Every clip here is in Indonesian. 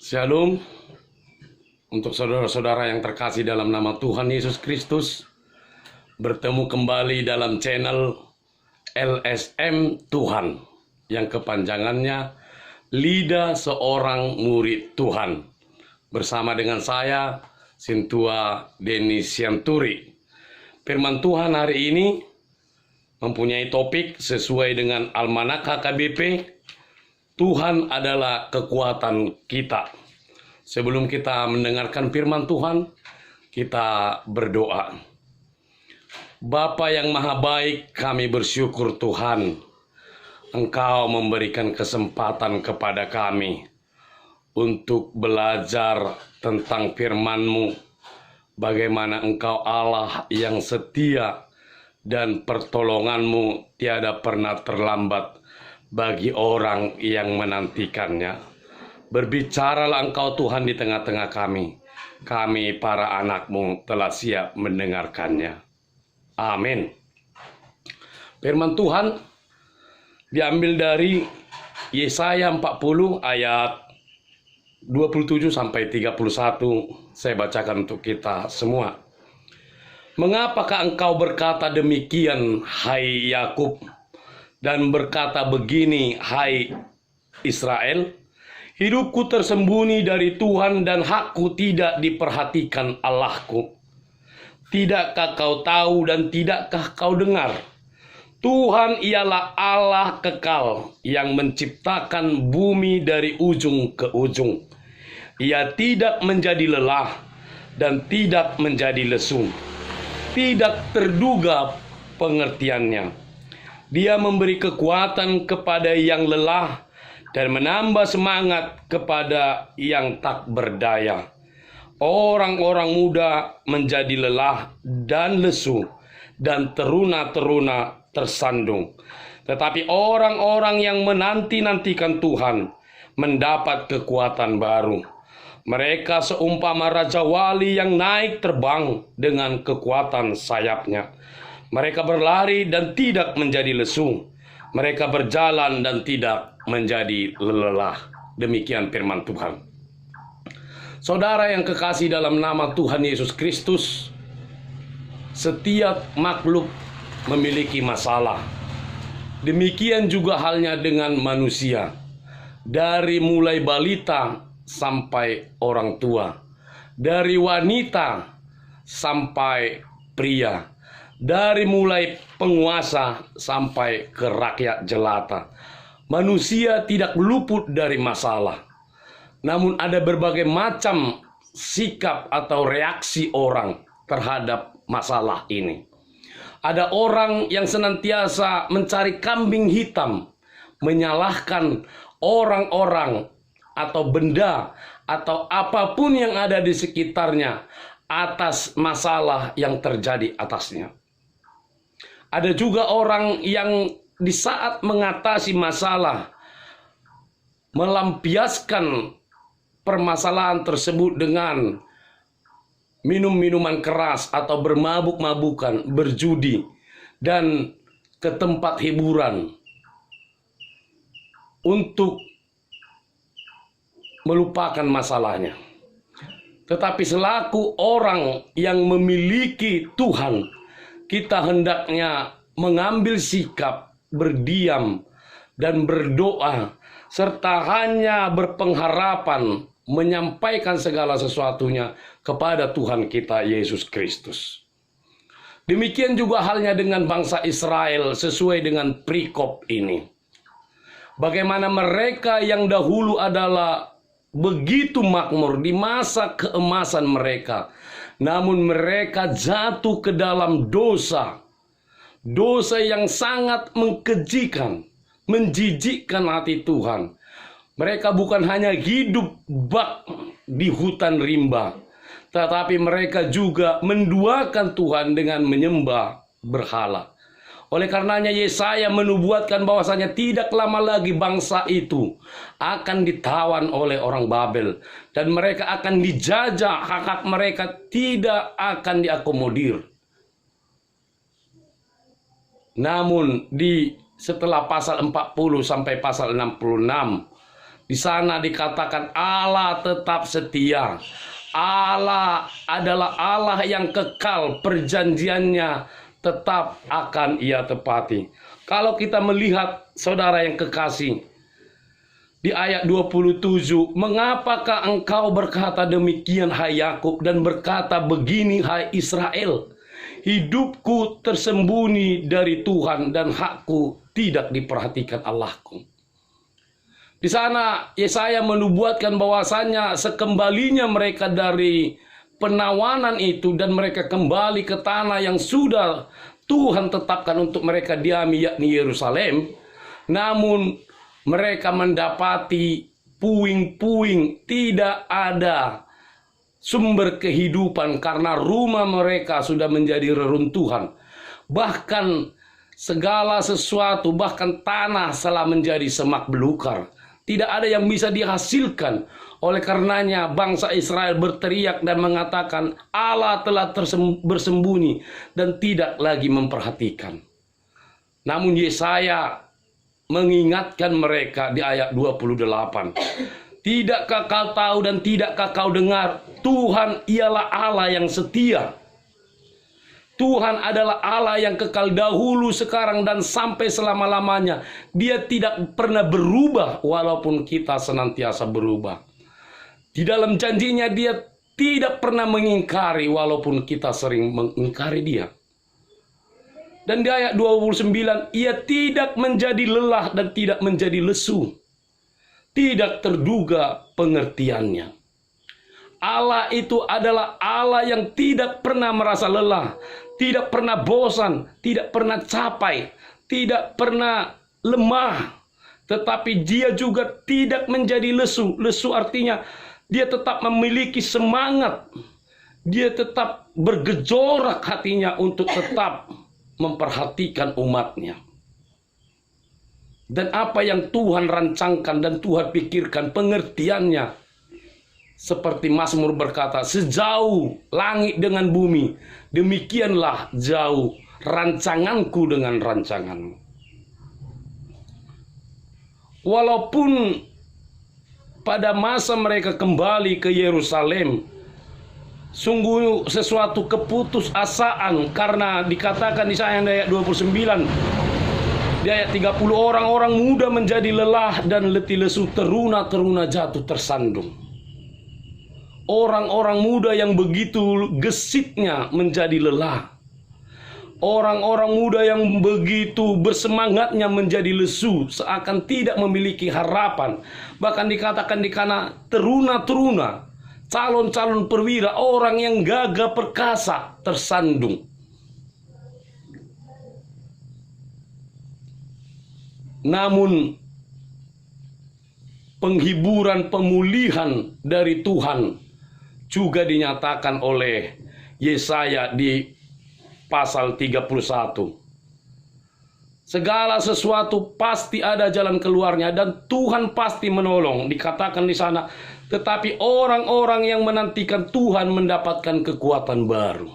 Shalom untuk saudara-saudara yang terkasih dalam nama Tuhan Yesus Kristus. Bertemu kembali dalam channel LSM Tuhan yang kepanjangannya Lidah Seorang Murid Tuhan. Bersama dengan saya Sintua Denis Sianturi. Firman Tuhan hari ini mempunyai topik sesuai dengan Almanak HKBP. Tuhan adalah kekuatan kita. Sebelum kita mendengarkan firman Tuhan, kita berdoa. Bapa yang maha baik, kami bersyukur Tuhan, Engkau memberikan kesempatan kepada kami untuk belajar tentang firman-Mu, bagaimana Engkau Allah yang setia dan pertolongan-Mu tiada pernah terlambat bagi orang yang menantikannya. Berbicaralah Engkau Tuhan di tengah-tengah kami. Kami para anak-Mu telah siap mendengarkannya. Amin. Firman Tuhan diambil dari Yesaya 40 ayat 27 sampai 31. Saya bacakan untuk kita semua. Mengapakah engkau berkata demikian, hai Yakub, dan berkata begini, hai Israel? Hidupku tersembunyi dari Tuhan dan hakku tidak diperhatikan Allahku. Tidakkah kau tahu dan tidakkah kau dengar? Tuhan ialah Allah kekal yang menciptakan bumi dari ujung ke ujung. Ia tidak menjadi lelah dan tidak menjadi lesu. Tidak terduga pengertiannya. Dia memberi kekuatan kepada yang lelah dan menambah semangat kepada yang tak berdaya. Orang-orang muda menjadi lelah dan lesu, dan teruna-teruna tersandung. Tetapi orang-orang yang menanti-nantikan Tuhan mendapat kekuatan baru. Mereka seumpama raja wali yang naik terbang dengan kekuatan sayapnya. Mereka berlari dan tidak menjadi lesu. Mereka berjalan dan tidak menjadi lelah. Demikian firman Tuhan. Saudara yang kekasih dalam nama Tuhan Yesus Kristus, setiap makhluk memiliki masalah. Demikian juga halnya dengan manusia. Dari mulai balita sampai orang tua. Dari wanita sampai pria. Dari mulai penguasa sampai ke rakyat jelata. Manusia tidak luput dari masalah. Namun ada berbagai macam sikap atau reaksi orang terhadap masalah ini. Ada orang yang senantiasa mencari kambing hitam, menyalahkan orang-orang atau benda atau apapun yang ada di sekitarnya atas masalah yang terjadi atasnya. Ada juga orang yang di saat mengatasi masalah melampiaskan permasalahan tersebut dengan minum minuman keras atau bermabuk-mabukan, berjudi, dan ke tempat hiburan untuk melupakan masalahnya. Tetapi selaku orang yang memiliki Tuhan, kita hendaknya mengambil sikap, berdiam, dan berdoa, serta hanya berpengharapan menyampaikan segala sesuatunya kepada Tuhan kita Yesus Kristus. Demikian juga halnya dengan bangsa Israel sesuai dengan perikop ini. Bagaimana mereka yang dahulu adalah begitu makmur di masa keemasan mereka, namun mereka jatuh ke dalam dosa. Dosa yang sangat mengkejikan, menjijikkan hati Tuhan. Mereka bukan hanya hidup bak di hutan rimba, tetapi mereka juga menduakan Tuhan dengan menyembah berhala. Oleh karenanya Yesaya menubuatkan bahwasanya tidak lama lagi bangsa itu akan ditawan oleh orang Babel. Dan mereka akan dijajah, hak-hak mereka tidak akan diakomodir. Namun setelah pasal 40 sampai pasal 66 Di sana dikatakan Allah tetap setia. Allah adalah Allah yang kekal, perjanjiannya tetap akan Ia tepati. Kalau kita melihat saudara yang kekasih, di ayat 27, mengapakah engkau berkata demikian hai Yakub, dan berkata begini hai Israel, hidupku tersembunyi dari Tuhan dan hakku tidak diperhatikan Allahku. Di sana Yesaya menubuatkan bahwasanya sekembalinya mereka dari penawanan itu dan mereka kembali ke tanah yang sudah Tuhan tetapkan untuk mereka diami, yakni Yerusalem, namun mereka mendapati puing-puing, tidak ada sumber kehidupan karena rumah mereka sudah menjadi reruntuhan. Bahkan segala sesuatu, bahkan tanah telah menjadi semak belukar. Tidak ada yang bisa dihasilkan. Oleh karenanya bangsa Israel berteriak dan mengatakan Allah telah bersembunyi dan tidak lagi memperhatikan. Namun Yesaya mengingatkan mereka di ayat 28. Tidakkah kau tahu dan tidakkah kau dengar? Tuhan ialah Allah yang setia. Tuhan adalah Allah yang kekal dahulu, sekarang, dan sampai selama-lamanya. Dia tidak pernah berubah walaupun kita senantiasa berubah. Di dalam janjinya Dia tidak pernah mengingkari walaupun kita sering mengingkari Dia. Dan di ayat 29, Ia tidak menjadi lelah dan tidak menjadi lesu. Tidak terduga pengertiannya. Allah itu adalah Allah yang tidak pernah merasa lelah, tidak pernah bosan, tidak pernah capai, tidak pernah lemah. Tetapi Dia juga tidak menjadi lesu. Lesu artinya Dia tetap memiliki semangat. Dia tetap bergejolak hatinya untuk tetap memperhatikan umatnya. Dan apa yang Tuhan rancangkan dan Tuhan pikirkan, pengertiannya, seperti Mazmur berkata, sejauh langit dengan bumi, demikianlah jauh rancanganku dengan rancanganmu. Walaupun pada masa mereka kembali ke Yerusalem, sungguh sesuatu keputusasaan, karena dikatakan di ayat 29, di ayat 30, orang-orang muda menjadi lelah dan letih lesu, teruna-teruna jatuh tersandung. Orang-orang muda yang begitu gesitnya menjadi lelah. Orang-orang muda yang begitu bersemangatnya menjadi lesu, seakan tidak memiliki harapan. Bahkan dikatakan di kana teruna-teruna, calon-calon perwira, orang yang gagah perkasa tersandung. Namun penghiburan, pemulihan dari Tuhan juga dinyatakan oleh Yesaya di pasal 31. Segala sesuatu pasti ada jalan keluarnya dan Tuhan pasti menolong. Dikatakan di sana, tetapi orang-orang yang menantikan Tuhan mendapatkan kekuatan baru.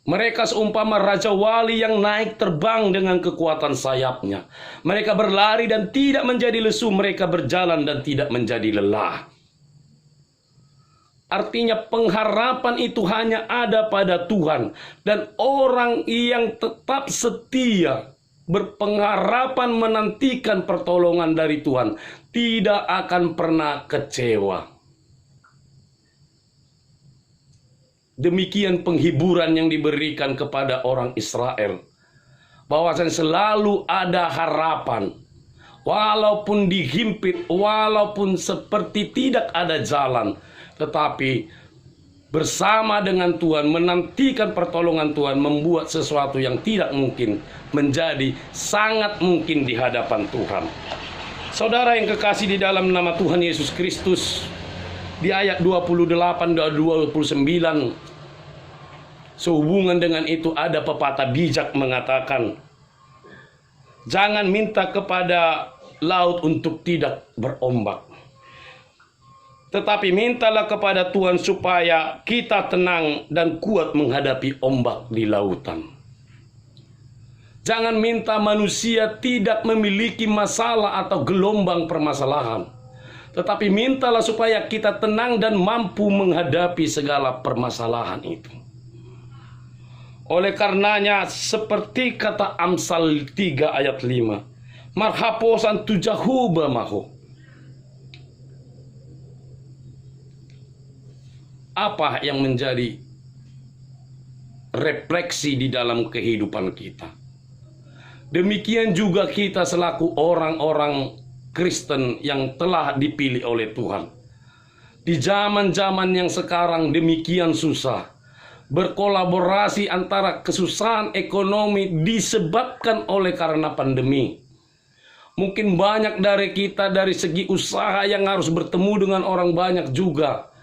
Mereka seumpama raja wali yang naik terbang dengan kekuatan sayapnya. Mereka berlari dan tidak menjadi lesu. Mereka berjalan dan tidak menjadi lelah. Artinya pengharapan itu hanya ada pada Tuhan. Dan orang yang tetap setia, berpengharapan menantikan pertolongan dari Tuhan, tidak akan pernah kecewa. Demikian penghiburan yang diberikan kepada orang Israel. Bahwasanya selalu ada harapan. Walaupun dihimpit, walaupun seperti tidak ada jalan. Tetapi bersama dengan Tuhan, menantikan pertolongan Tuhan, membuat sesuatu yang tidak mungkin menjadi sangat mungkin di hadapan Tuhan. Saudara yang kekasih di dalam nama Tuhan Yesus Kristus, di ayat 28 dan 29, sehubungan dengan itu ada pepatah bijak mengatakan, jangan minta kepada laut untuk tidak berombak, tetapi mintalah kepada Tuhan supaya kita tenang dan kuat menghadapi ombak di lautan. Jangan minta manusia tidak memiliki masalah atau gelombang permasalahan. Tetapi mintalah supaya kita tenang dan mampu menghadapi segala permasalahan itu. Oleh karenanya, seperti kata Amsal 3 ayat 5, marhaposan tujahuba maho. Apa yang menjadi refleksi di dalam kehidupan kita? Demikian juga kita selaku orang-orang Kristen yang telah dipilih oleh Tuhan. Di zaman-zaman yang sekarang demikian susah, berkolaborasi antara kesusahan ekonomi disebabkan oleh karena pandemi. Mungkin banyak dari kita dari segi usaha yang harus bertemu dengan orang banyak juga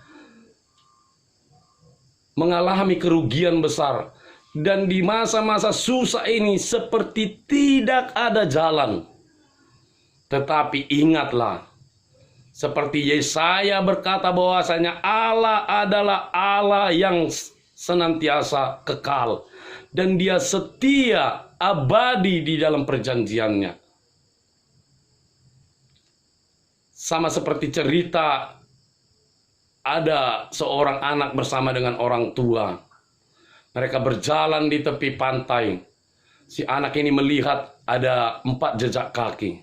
mengalami kerugian besar. Dan di masa-masa susah ini seperti tidak ada jalan. Tetapi ingatlah, seperti Yesaya berkata bahwasanya Allah adalah Allah yang senantiasa kekal. Dan dia setia abadi di dalam perjanjiannya. Sama seperti cerita ada seorang anak bersama dengan orang tua. Mereka berjalan di tepi pantai. Si anak ini melihat ada 4 jejak kaki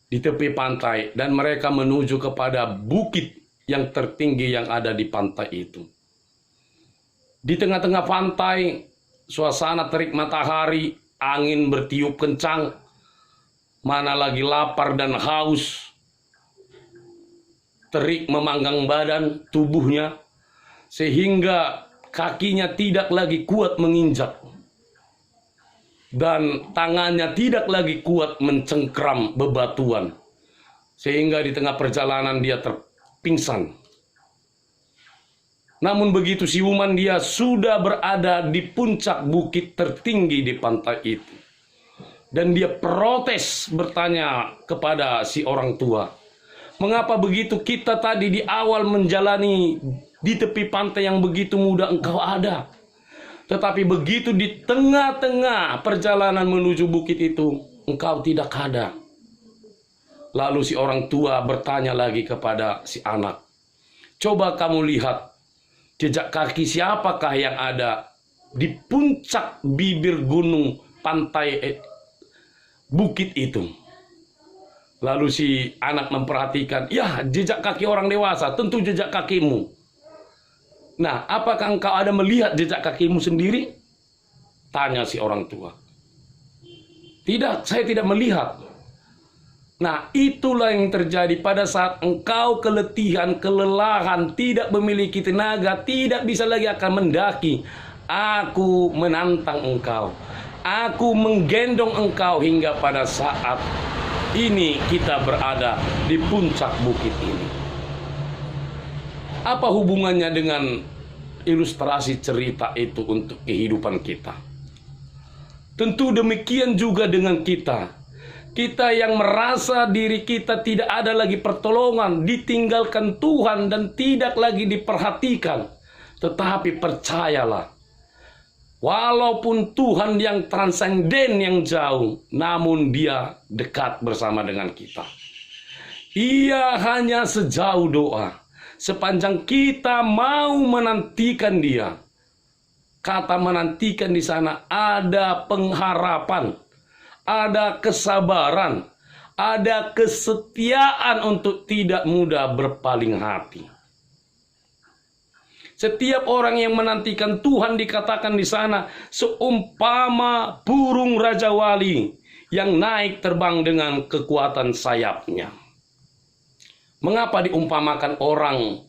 di tepi pantai. Dan mereka menuju kepada bukit yang tertinggi yang ada di pantai itu. Di tengah-tengah pantai, suasana terik matahari, angin bertiup kencang. Mana lagi lapar dan haus. Terik memanggang badan, tubuhnya. Sehingga kakinya tidak lagi kuat menginjak. Dan tangannya tidak lagi kuat mencengkram bebatuan. Sehingga di tengah perjalanan dia terpingsan. Namun begitu siuman dia sudah berada di puncak bukit tertinggi di pantai itu. Dan dia protes bertanya kepada si orang tua. Mengapa begitu kita tadi di awal menjalani di tepi pantai yang begitu mudah engkau ada. Tetapi begitu di tengah-tengah perjalanan menuju bukit itu, engkau tidak ada. Lalu si orang tua bertanya lagi kepada si anak. Coba kamu lihat, jejak kaki siapakah yang ada di puncak bibir gunung pantai bukit itu? Lalu si anak memperhatikan, ya jejak kaki orang dewasa, tentu jejak kakimu. Nah, apakah engkau ada melihat jejak kakimu sendiri? Tanya si orang tua. Tidak, saya tidak melihat. Nah, itulah yang terjadi pada saat engkau keletihan, kelelahan, tidak memiliki tenaga, tidak bisa lagi akan mendaki. Aku menantang engkau. Aku menggendong engkau hingga pada saat ini kita berada di puncak bukit ini. Apa hubungannya dengan ilustrasi cerita itu untuk kehidupan kita? Tentu demikian juga dengan kita. Kita yang merasa diri kita tidak ada lagi pertolongan, ditinggalkan Tuhan dan tidak lagi diperhatikan. Tetapi percayalah, walaupun Tuhan yang transenden yang jauh, namun Dia dekat bersama dengan kita. Ia hanya sejauh doa. Sepanjang kita mau menantikan Dia. Kata menantikan di sana ada pengharapan, ada kesabaran, ada kesetiaan untuk tidak mudah berpaling hati. Setiap orang yang menantikan Tuhan dikatakan di sana seumpama burung Raja Wali yang naik terbang dengan kekuatan sayapnya. Mengapa diumpamakan orang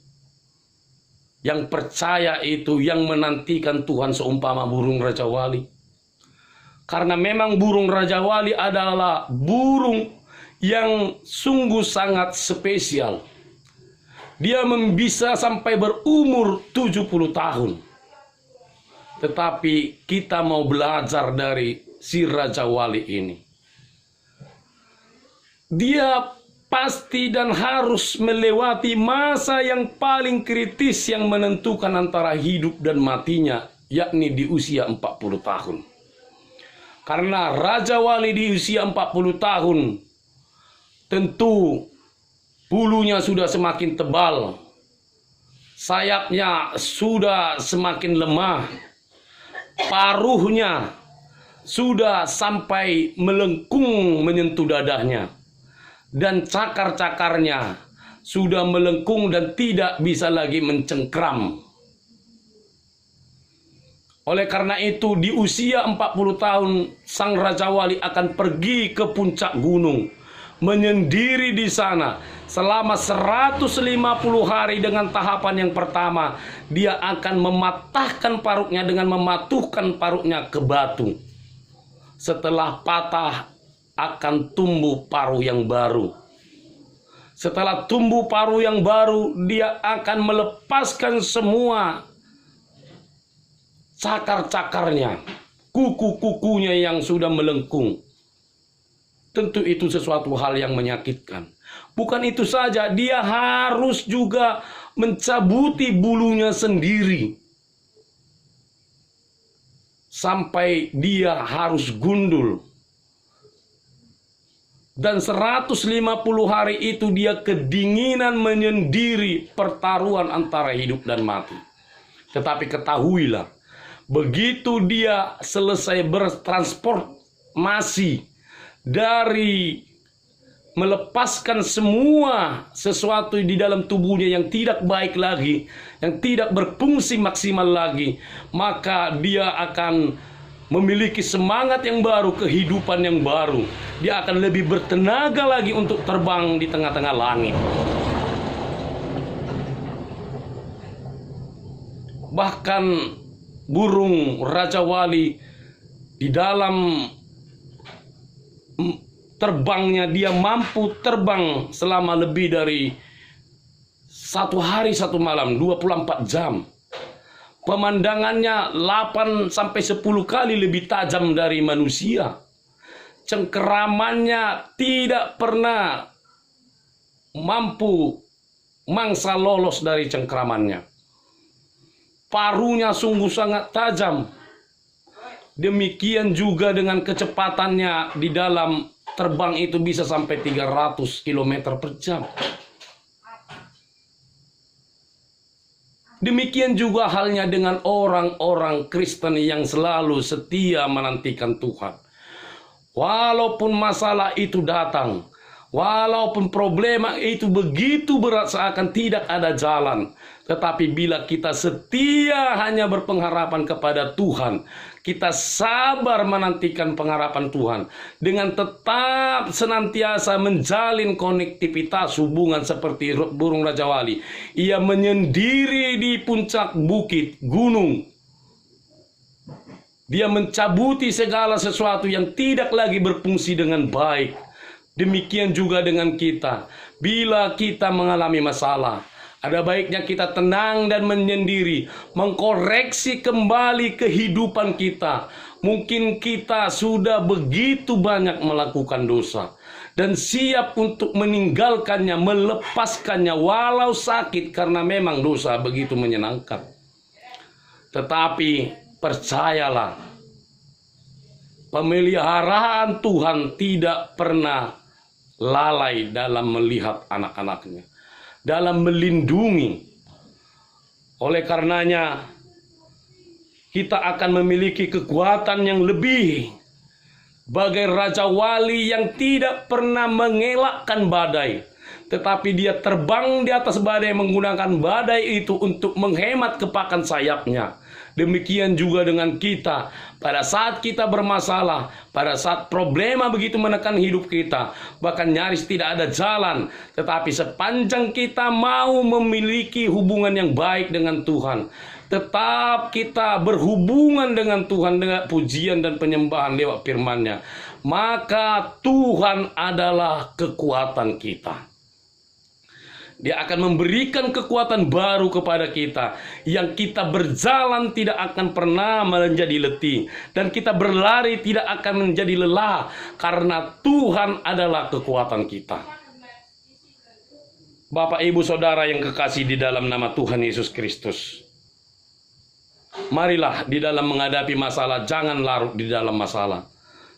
yang percaya itu, yang menantikan Tuhan seumpama burung Raja Wali? Karena memang burung Raja Wali adalah burung yang sungguh sangat spesial. Dia bisa sampai berumur 70 tahun. Tetapi kita mau belajar dari si Raja Wali ini. Dia pasti dan harus melewati masa yang paling kritis yang menentukan antara hidup dan matinya, yakni di usia 40 tahun. Karena Raja Wali di usia 40 tahun, tentu bulunya sudah semakin tebal, sayapnya sudah semakin lemah, paruhnya sudah sampai melengkung menyentuh dadanya, dan cakar-cakarnya sudah melengkung dan tidak bisa lagi mencengkram. Oleh karena itu, di usia 40 tahun, sang Raja Wali akan pergi ke puncak gunung, menyendiri di sana selama 150 hari. Dengan tahapan yang pertama, dia akan mematahkan paruknya dengan mematuhkan paruknya ke batu. Setelah patah, akan tumbuh paruh yang baru. Setelah tumbuh paruh yang baru, dia akan melepaskan semua cakar-cakarnya, kuku-kukunya yang sudah melengkung. Tentu itu sesuatu hal yang menyakitkan. Bukan itu saja, dia harus juga mencabuti bulunya sendiri. Sampai dia harus gundul. Dan 150 hari itu dia kedinginan menyendiri pertaruhan antara hidup dan mati. Tetapi ketahuilah, begitu dia selesai bertransformasi dari melepaskan semua sesuatu di dalam tubuhnya yang tidak baik lagi, yang tidak berfungsi maksimal lagi, maka dia akan memiliki semangat yang baru, kehidupan yang baru. Dia akan lebih bertenaga lagi untuk terbang di tengah-tengah langit. Bahkan burung Raja Wali di dalam terbangnya, dia mampu terbang selama lebih dari 1 hari 1 malam, 24 jam. Pemandangannya 8-10 kali lebih tajam dari manusia. Cengkeramannya tidak pernah mampu mangsa lolos dari cengkeramannya. Paruhnya sungguh sangat tajam. Demikian juga dengan kecepatannya di dalam terbang itu bisa sampai 300 km per jam. Demikian juga halnya dengan orang-orang Kristen yang selalu setia menantikan Tuhan. Walaupun masalah itu datang, walaupun problema itu begitu berat seakan tidak ada jalan, tetapi bila kita setia hanya berpengharapan kepada Tuhan, kita sabar menantikan pengharapan Tuhan, dengan tetap senantiasa menjalin konektivitas hubungan seperti burung Raja Wali. Ia menyendiri di puncak bukit, gunung. Dia mencabuti segala sesuatu yang tidak lagi berfungsi dengan baik. Demikian juga dengan kita. Bila kita mengalami masalah, ada baiknya kita tenang dan menyendiri, mengkoreksi kembali kehidupan kita. Mungkin kita sudah begitu banyak melakukan dosa dan siap untuk meninggalkannya, melepaskannya, walau sakit, karena memang dosa begitu menyenangkan. Tetapi percayalah, pemeliharaan Tuhan tidak pernah lalai dalam melihat anak-anaknya, dalam melindungi. Oleh karenanya, kita akan memiliki kekuatan yang lebih, bagai Raja Wali yang tidak pernah mengelakkan badai, tetapi dia terbang di atas badai, menggunakan badai itu untuk menghemat kepakan sayapnya. Demikian juga dengan kita. Pada saat kita bermasalah, pada saat problema begitu menekan hidup kita, bahkan nyaris tidak ada jalan, tetapi sepanjang kita mau memiliki hubungan yang baik dengan Tuhan, tetap kita berhubungan dengan Tuhan dengan pujian dan penyembahan lewat firman-Nya, maka Tuhan adalah kekuatan kita. Dia akan memberikan kekuatan baru kepada kita, yang kita berjalan tidak akan pernah menjadi letih, dan kita berlari tidak akan menjadi lelah, karena Tuhan adalah kekuatan kita. Bapak, Ibu, Saudara yang kekasih di dalam nama Tuhan Yesus Kristus, marilah di dalam menghadapi masalah, jangan larut di dalam masalah.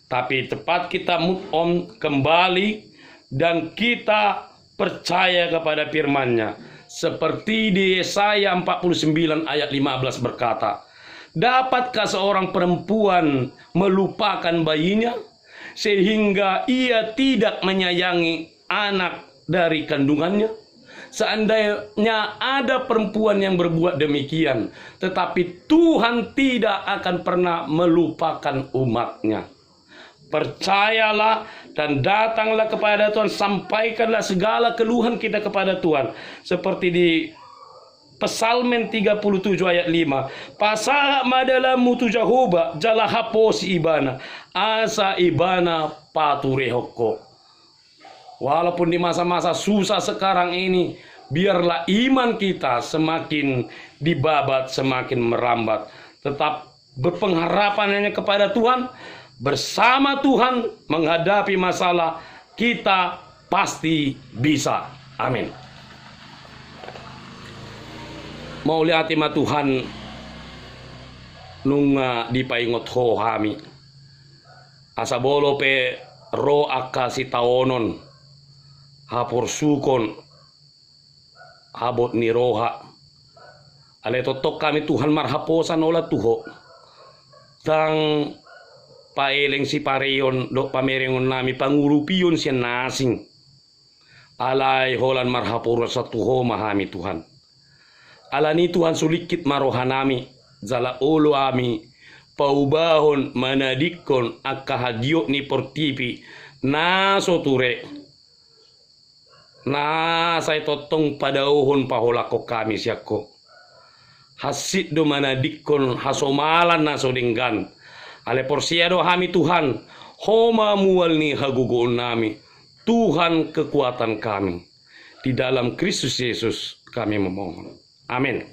Tapi tepat kita move on kembali dan kita percaya kepada firman-Nya. Seperti di Yesaya 49 ayat 15 berkata, dapatkah seorang perempuan melupakan bayinya sehingga ia tidak menyayangi anak dari kandungannya? Seandainya ada perempuan yang berbuat demikian, tetapi Tuhan tidak akan pernah melupakan umat-Nya. Percayalah dan datanglah kepada Tuhan, sampaikanlah segala keluhan kita kepada Tuhan. Seperti di Psalmen 37 ayat 5. Pasaha madalamu tu Jehovah jala hapos ibana asa ibana paturehoko. Walaupun di masa-masa susah sekarang ini, biarlah iman kita semakin dibabat, semakin merambat. Tetap berpengharapan hanya kepada Tuhan. Bersama Tuhan menghadapi masalah, kita pasti bisa. Amin. Mau lihat ima Tuhan nunga di paingot ho hami. Asa bolo pe ro akasi taonon. Hapor sukon. Habot ni roha. Ale totok kami Tuhan marhaposan ola tuho. Tang paeleng si pareyon do pamerengon nami pangurupiyon siya nasing. Alay holan marhapura sa tuho mahami Tuhan. Alani Tuhan sulikit marohanami zala ulo ami paubahon manadikon akahagyo ni portipi naso ture na say totong padauhon paholako kami siyako hasit do manadikon hasomalan naso dinggan ale porsiado hami Tuhan homa mual ni hagugoon nami Tuhan kekuatan kami di dalam Kristus Yesus kami memohon. Amin.